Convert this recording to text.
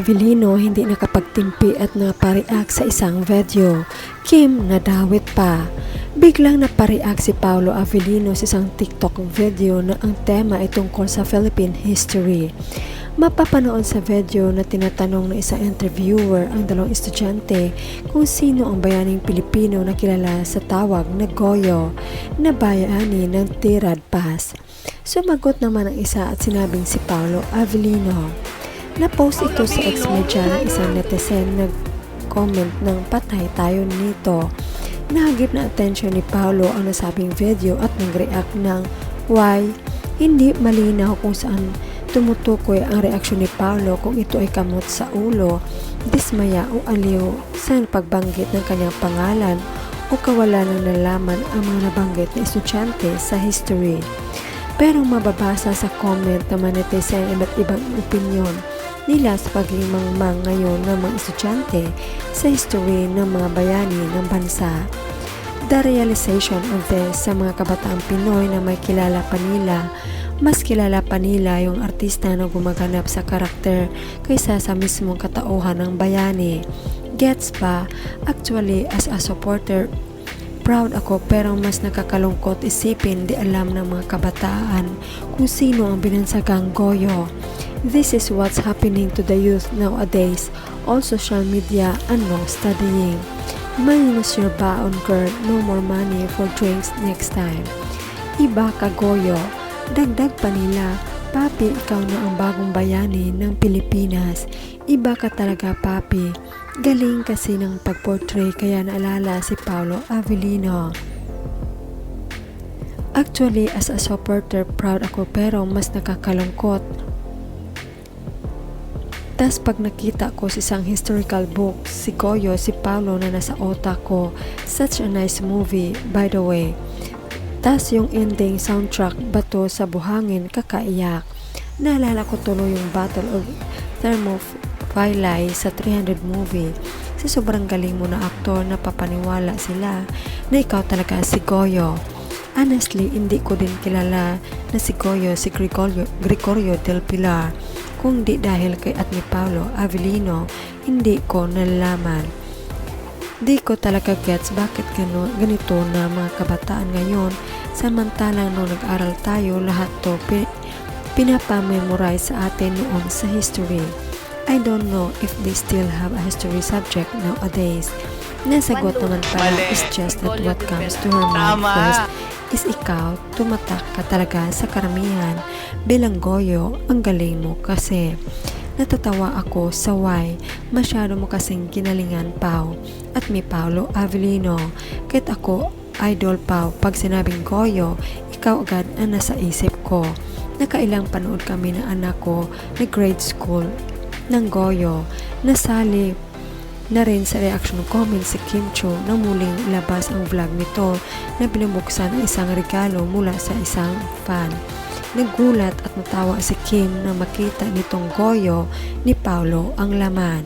Avellino hindi nakapagtimpi at napareact sa isang video. Kim nadawit pa. Biglang napareact si Paolo Avellino sa isang TikTok video na ang tema ay tungkol sa Philippine history. Mapapanood sa video na tinatanong ng isang interviewer ang dalawang estudyante kung sino ang bayaning Pilipino na kilala sa tawag na Goyo na bayani ng Tirad Pass. Sumagot naman ang isa at sinabing si Paolo Avellino. Na-post ito sa ex-media ng isang netizen nag-comment ng patay tayo nito. Nahagip na atensyon ni Paolo ang nasabing video at nag-react ng why. Hindi malinaw kung saan tumutukoy ang reaksyon ni Paolo kung ito ay kamot sa ulo, dismaya o aliw sa pagbanggit ng kanyang pangalan o kawalan ng nalaman ang mga nabanggit na estudyante sa history. Pero mababasa sa comment ng mga netizen ang iba't ibang opinyon nila sa paglimangmang ngayon ng mga estudyante sa history ng mga bayani ng bansa. The realization of this sa mga kabataang Pinoy na may kilala pa nila, mas kilala pa nila yung artista na gumaganap sa karakter kaysa sa mismong katauhan ng bayani. Gets ba? Actually, as a supporter, proud ako pero mas nakakalungkot isipin di alam ng mga kabataan kung sino ang binansagang Goyo. This is what's happening to the youth nowadays, all social media and no studying. Minus your baon girl, no more money for drinks next time. Iba ka Goyo, dagdag pa nila, papi ikaw na ang bagong bayani ng Pilipinas. Iba ka talaga papi, galing kasi ng pag-portray kaya naalala si Paolo Avellino. Actually, as a supporter, proud ako pero mas nakakalungkot. Tas pag nakita ko sa isang historical book, si Goyo, si Paolo na nasa otak ko. Such a nice movie, by the way. Tas yung ending soundtrack, Bato sa Buhangin, kakaiyak. Naalala ko tuloy yung Battle of Thermopylae sa 300 movie. Sa sobrang galing mo na aktor, napapaniwala sila na ikaw talaga si Goyo. Honestly, hindi ko din kilala na si Goyo, si Gregorio del Pilar. Kung di dahil kay at ni Paolo Avellino, hindi ko nalalaman. Di ko talaga gets bakit ganito na mga kabataan ngayon, samantalang nung nag-aral tayo lahat to pinapamemorize sa atin noon sa history. I don't know if they still have a history subject nowadays. Nasagot naman pala is just that what comes to her mind first is ikaw, tumatak ka talaga sa karamihan bilang Goyo, ang galing mo kasi. Natatawa ako sa why, masyado mo kasing ginalingan Pao at may Paolo Avellino. Kahit ako, idol Pao, pag sinabing Goyo, ikaw agad ang nasa isip ko. Nakailang panood kami ng anak ko na grade school ng Goyo, nasali na rin sa reaction comment si Kim Cho nang muling ilabas ang vlog nito na binubuksan ang isang regalo mula sa isang fan. Nagulat at natawa si Kim na makita nitong Goyo ni Paolo ang laman.